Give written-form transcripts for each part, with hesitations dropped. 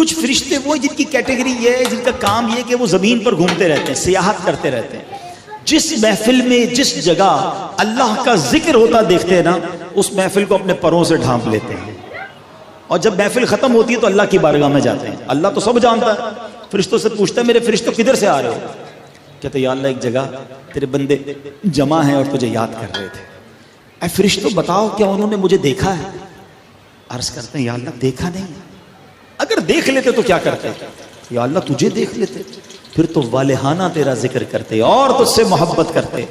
کچھ فرشتے وہ جن کی کیٹیگری یہ ہے، جن کا کام یہ کہ وہ زمین پر گھومتے رہتے ہیں، سیاحت کرتے رہتے ہیں. جس محفل میں جس جگہ اللہ کا ذکر ہوتا دیکھتے ہیں نا، اس محفل کو اپنے پروں سے ڈھانپ لیتے ہیں. اور جب محفل ختم ہوتی ہے تو اللہ کی بارگاہ میں جاتے ہیں. اللہ تو سب جانتا ہے، فرشتوں سے پوچھتا ہے میرے فرشتوں کدھر سے آ رہے ہو؟ کہتے یا اللہ ایک جگہ تیرے بندے جمع ہیں اور تجھے یاد کر رہے تھے. اے فرشتوں بتاؤ کیا انہوں نے مجھے دیکھا ہے؟ عرض کرتے ہیں یا اللہ دیکھا نہیں. اگر دیکھ لیتے تو کیا کرتے؟ یا اللہ تجھے دیکھ لیتے پھر تو والہانہ تیرا ذکر کرتے اور تجھ سے محبت کرتے.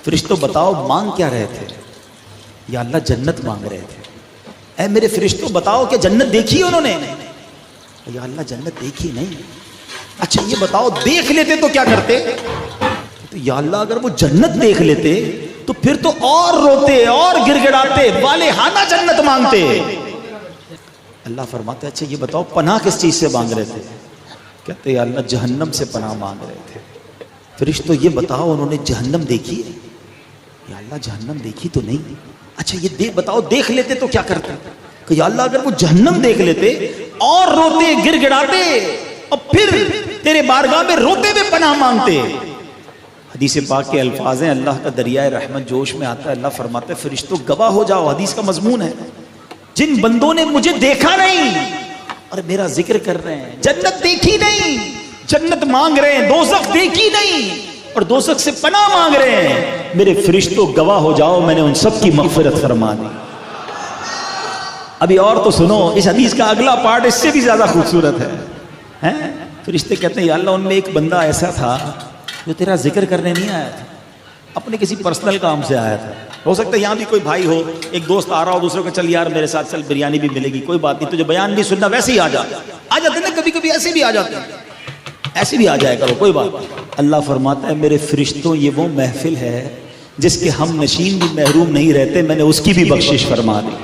فرشتوں بتاؤ مانگ کیا رہے تھے؟ یا اللہ جنت مانگ رہے تھے. اے میرے فرشتوں بتاؤ کہ جنت دیکھی انہوں نے؟ یا اللہ جنت دیکھی نہیں. اچھا یہ بتاؤ دیکھ لیتے تو کیا کرتے؟ تو یا اللہ اگر وہ جنت دیکھ لیتے تو پھر تو اور روتے اور گر گڑاتے، والہانہ جنت مانگتے. اللہ فرماتے اچھا یہ بتاؤ پناہ کس چیز سے مانگ رہے تھے؟ کہتے یا اللہ جہنم سے پناہ مانگ رہے تھے. فرشتوں یہ بتاؤ انہوں نے جہنم دیکھی ہے؟ یا اللہ جہنم دیکھی تو نہیں. اچھا یہ بتاؤ دیکھ لیتے تو کیا کرتے؟ کہ یا اللہ اگر وہ جہنم دیکھ لیتے اور روتے گر گڑاتے اور پھر تیرے بارگاہ میں روتے ہوئے پناہ مانگتے. حدیث پاک کے الفاظ ہیں، اللہ کا دریائے رحمت جوش میں آتا ہے. اللہ فرماتا ہے فرشتوں گواہ ہو جاؤ، حدیث کا مضمون ہے، جن بندوں نے مجھے دیکھا نہیں اور میرا ذکر کر رہے ہیں، جنت دیکھی نہیں جنت مانگ رہے ہیں، دوزخ دیکھی نہیں اور دوزخ سے پناہ مانگ رہے ہیں، میرے فرشتوں گواہ ہو جاؤ میں نے ان سب کی مغفرت فرما دی. ابھی اور تو سنو، اس حدیث کا اگلا پارٹ اس سے بھی زیادہ خوبصورت ہے. فرشتے کہتے ہیں یا اللہ ان میں ایک بندہ ایسا تھا جو تیرا ذکر کرنے نہیں آیا تھا، اپنے کسی پرسنل کام سے آیا تھا. ہو سکتا ہے یہاں بھی کوئی بھائی ہو، ایک دوست آ رہا ہو دوسرے کو چل یار میرے ساتھ چل بریانی بھی ملے گی، کوئی بات نہیں تجھے بیان نہیں سننا ویسے ہی آ جاتے نا، کبھی کبھی ایسے بھی آ جاتے ہیں، ایسے بھی آ جائے کرو کوئی بات نہیں. اللہ فرماتا ہے میرے فرشتوں یہ وہ محفل ہے جس کے ہم نشین بھی محروم نہیں رہتے، میں نے اس کی بھی بخشش فرما دی.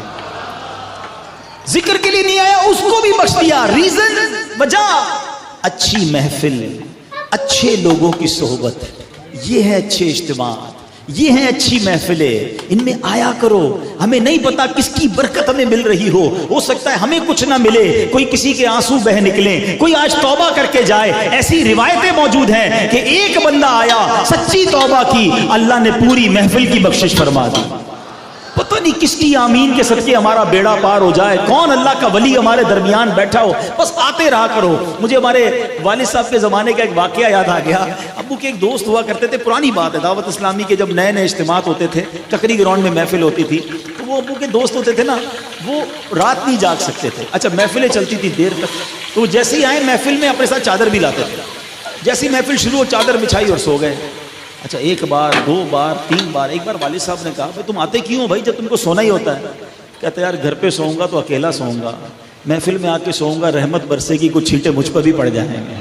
ذکر کے لیے نہیں آیا اس کو بھی بخش دیا. ریزن وجہ اچھی محفل، اچھے لوگوں کی صحبت، یہ ہے اچھے اجتماعات، یہ ہیں اچھی محفلیں، ان میں آیا کرو. ہمیں نہیں پتا کس کی برکت ہمیں مل رہی ہو سکتا ہے ہمیں کچھ نہ ملے، کوئی کسی کے آنسو بہ نکلیں، کوئی آج توبہ کر کے جائے. ایسی روایتیں موجود ہیں کہ ایک بندہ آیا سچی توبہ کی، اللہ نے پوری محفل کی بخشش فرما دی. پتہ نہیں کس کی آمین کے صدقے ہمارا بیڑا پار ہو جائے، کون اللہ کا ولی ہمارے درمیان بیٹھا ہو، بس آتے رہا کرو. مجھے ہمارے والد صاحب کے زمانے کا ایک واقعہ یاد آ گیا. ابو کے ایک دوست ہوا کرتے تھے، پرانی بات ہے، دعوت اسلامی کے جب نئے نئے اجتماعات ہوتے تھے، چکری گراؤنڈ میں محفل ہوتی تھی، تو وہ ابو کے دوست ہوتے تھے نا، وہ رات نہیں جاگ سکتے تھے. اچھا محفلیں چلتی تھی دیر تک، تو جیسے ہی آئے محفل میں اپنے ساتھ چادر بھی لاتے تھے. جیسی محفل شروع ہو چادر بچھائی اور سو گئے. اچھا ایک بار دو بار تین بار، ایک بار والد صاحب نے کہا بھائی تم آتے کیوں بھائی جب تم کو سونا ہی ہوتا ہے؟ کہتے یار گھر پہ سوؤں گا تو اکیلا سوؤں گا، محفل میں آ کے سوؤں گا رحمت برسے گی، کچھ چھینٹے مجھ پر بھی پڑ جائیں گے.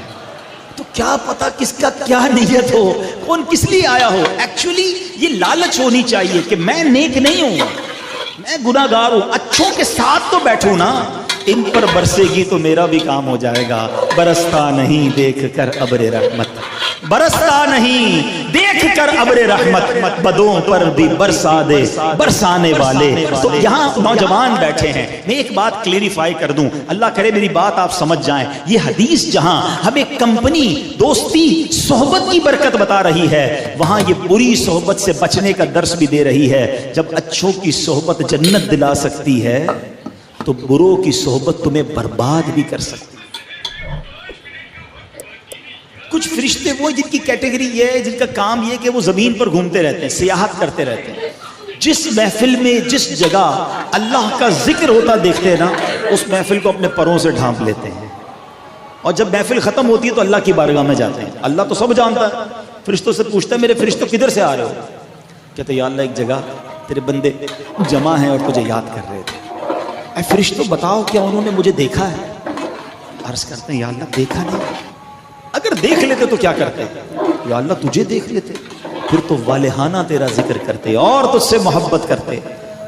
تو کیا پتا کس کا کیا نیت ہو، کون کس لیے آیا ہو. ایکچولی یہ لالچ ہونی چاہیے کہ میں نیک نہیں ہوں، میں گناہ گار ہوں، اچھوں کے ساتھ تو بیٹھوں نا، ان پر برسے گی تو میرا بھی کام ہو جائے گا. برستا نہیں دیکھ کر ابر رحمت، برستا نہیں دیکھ کر ابر رحمت، بدوں پر بھی برسا دے برسانے والے. تو یہاں نوجوان بیٹھے ہیں، میں ایک بات کلیریفائی کر دوں، اللہ کرے میری بات آپ سمجھ جائیں. یہ حدیث جہاں ہمیں کمپنی، دوستی، صحبت کی برکت بتا رہی ہے، وہاں یہ بری صحبت سے بچنے کا درس بھی دے رہی ہے. جب اچھوں کی صحبت جنت دلا سکتی ہے تو بروں کی صحبت تمہیں برباد بھی کر سکتی. کچھ فرشتے وہ جن کی کیٹیگری یہ ہے، جن کا کام یہ کہ وہ زمین پر گھومتے رہتے ہیں، سیاحت کرتے رہتے ہیں. جس محفل میں جس جگہ اللہ کا ذکر ہوتا دیکھتے ہیں نا، اس محفل کو اپنے پروں سے ڈھانپ لیتے ہیں اور جب محفل ختم ہوتی ہے تو اللہ کی بارگاہ میں جاتے ہیں. اللہ تو سب جانتا ہے، فرشتوں سے پوچھتا ہے میرے فرشتوں کدھر سے آ رہے ہو؟ کہتے یا اللہ ایک جگہ تیرے بندے جمع ہیں اور تجھے یاد کر رہے تھے. اے فرشتوں بتاؤ کیا انہوں نے مجھے دیکھا ہے؟ عرض کرتے ہیں یا اللہ دیکھا نہیں. اگر دیکھ لیتے تو کیا کرتے؟ یا اللہ تجھے دیکھ لیتے پھر تو والہانہ تیرا ذکر کرتے اور تجھ سے محبت کرتے.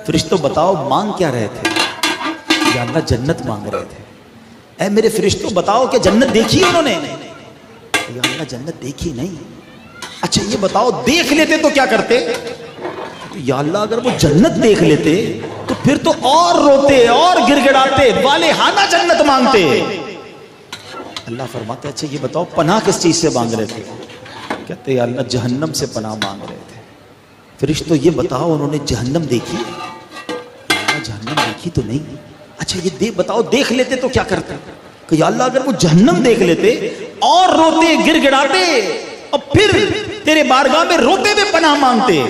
فرشتوں بتاؤ مانگ کیا رہے تھے؟ یا اللہ جنت مانگ رہے تھے. اے میرے فرشتوں بتاؤ کہ جنت دیکھی انہوں نے؟ یا اللہ جنت دیکھی نہیں. اچھا یہ بتاؤ دیکھ لیتے تو کیا کرتے؟ یا اللہ اگر وہ جنت دیکھ لیتے تو پھر تو اور روتے اور گر گڑاتے، والہانہ جنت مانگتے. اللہ فرماتے اچھا یہ بتاؤ پناہ کس چیز سے مانگ رہے تھے؟ کہتے یا اللہ جہنم سے پناہ مانگ رہے تھے۔ فرشتوں یہ بتاؤ انہوں نے جہنم دیکھی؟ اللہ جہنم دیکھی تو نہیں۔ اچھا یہ بتاؤ دیکھ لیتے تو کیا کرتے؟ کہ یا اللہ اگر وہ جہنم دیکھ لیتے اور روتے گر گڑاتے اور پھر تیرے بارگاہ میں روتے ہوئے پناہ مانگتے۔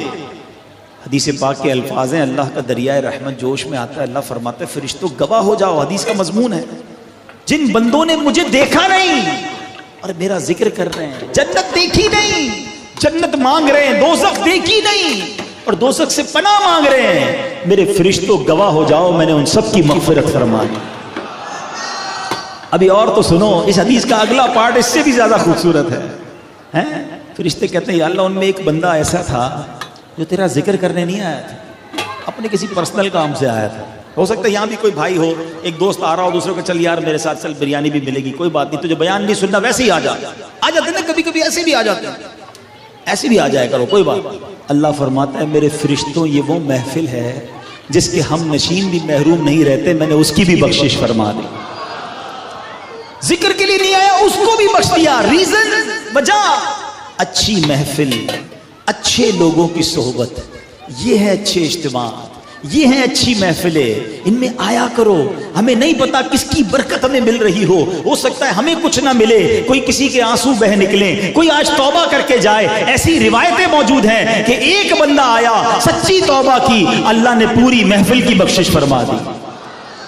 حدیث پاک کے الفاظ ہیں، اللہ کا دریائے رحمت جوش میں آتا ہے، اللہ فرماتا ہے فرشتوں گواہ ہو جاؤ، حدیث کا مضمون ہے، جن بندوں نے مجھے دیکھا نہیں اور میرا ذکر کر رہے ہیں، جنت دیکھی نہیں جنت مانگ رہے ہیں، دوزخ دیکھی نہیں اور دوزخ سے پناہ مانگ رہے ہیں، میرے فرشتوں گواہ ہو جاؤ میں نے ان سب کی مغفرت فرما دی۔ ابھی اور تو سنو، اس حدیث کا اگلا پارٹ اس سے بھی زیادہ خوبصورت ہے۔ فرشتے کہتے ہیں یا اللہ ان میں ایک بندہ ایسا تھا جو تیرا ذکر کرنے نہیں آیا تھا، اپنے کسی پرسنل کام سے آیا تھا۔ ہو سکتا ہے یہاں بھی کوئی بھائی ہو، ایک دوست آ رہا ہو دوسرے کو چل یار میرے ساتھ چل بریانی بھی ملے گی، کوئی بات نہیں تجھے بیان نہیں سننا، ویسے ہی آ جاتے نا، کبھی کبھی ایسے بھی آ جاتے ہیں، ایسے بھی آ جائے کرو کوئی بات۔ اللہ فرماتا ہے میرے فرشتوں یہ وہ محفل ہے جس کے ہم نشین بھی محروم نہیں رہتے، میں نے اس کی بھی بخشش فرما دی۔ ذکر کے لیے نہیں آیا اس کو بھی بخش دیا، ریزن وجہ اچھی محفل، اچھے لوگوں کی صحبت، یہ ہے اچھے اجتماع، یہ ہے اچھی محفلیں، ان میں آیا کرو۔ ہمیں نہیں پتا کس کی برکت ہمیں مل رہی ہو سکتا ہے ہمیں کچھ نہ ملے، کوئی کسی کے آنسو بہ نکلیں، کوئی آج توبہ کر کے جائے۔ ایسی روایتیں موجود ہیں کہ ایک بندہ آیا سچی توبہ کی، اللہ نے پوری محفل کی بخشش فرما دی۔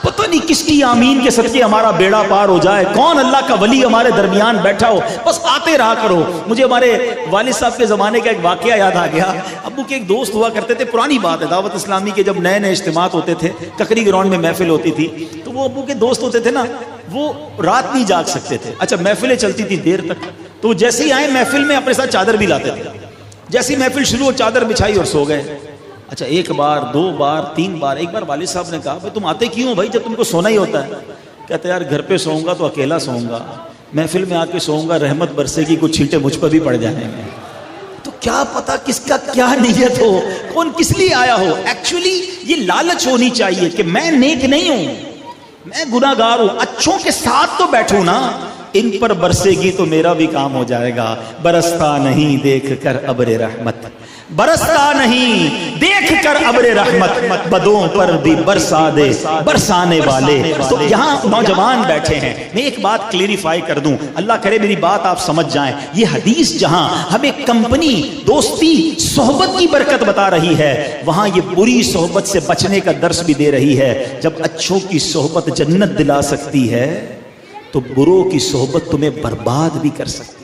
پتہ نہیں کس کی آمین کے صدقے ہمارا بیڑا پار ہو جائے، کون اللہ کا ولی ہمارے درمیان بیٹھا ہو، بس آتے رہا کرو۔ مجھے ہمارے والد صاحب کے زمانے کا ایک واقعہ یاد آ گیا۔ ابو کے ایک دوست ہوا کرتے تھے، پرانی بات ہے، دعوت اسلامی کے جب نئے نئے اجتماعات ہوتے تھے، ککری گراؤنڈ میں محفل ہوتی تھی، تو وہ ابو کے دوست ہوتے تھے نا، وہ رات نہیں جاگ سکتے تھے۔ اچھا محفلیں چلتی تھی دیر تک، تو جیسے ہی آئے محفل میں اپنے ساتھ چادر بھی لاتے تھے، جیسی محفل شروع ہو چادر بچھائی اور سو گئے۔ اچھا ایک بار دو بار تین بار، ایک بار والد صاحب نے کہا بھائی تم آتے کیوں ہو بھائی جب تم کو سونا ہی ہوتا ہے؟ کہتے یار گھر پہ سوؤں گا تو اکیلا سوؤں گا، محفل میں آ کے سوؤں گا رحمت برسے کی، کچھ چھینٹے مجھ پر بھی پڑ جائیں گے۔ تو کیا پتا کس کا کیا نیت ہو، کون کس لیے آیا ہو۔ ایکچولی یہ لالچ ہونی چاہیے کہ میں نیک نہیں ہوں، میں گناہ گار ہوں، اچھوں کے ساتھ تو بیٹھوں نا، ان پر برسے گی تو میرا بھی کام ہو جائے گا۔ برستا نہیں دیکھ کر ابر رحمت، برستا نہیں دیکھ کر ابر رحمت، بدوں پر بھی برسا دے برسانے والے۔ تو یہاں نوجوان بیٹھے ہیں، میں ایک بات کلیریفائی کر دوں، اللہ کرے میری بات آپ سمجھ جائیں۔ یہ حدیث جہاں ہمیں کمپنی، دوستی، صحبت کی برکت بتا رہی ہے، وہاں یہ بری صحبت سے بچنے کا درس بھی دے رہی ہے۔ جب اچھوں کی صحبت جنت دلا سکتی ہے تو بروں کی صحبت تمہیں برباد بھی کر سکتی ہے۔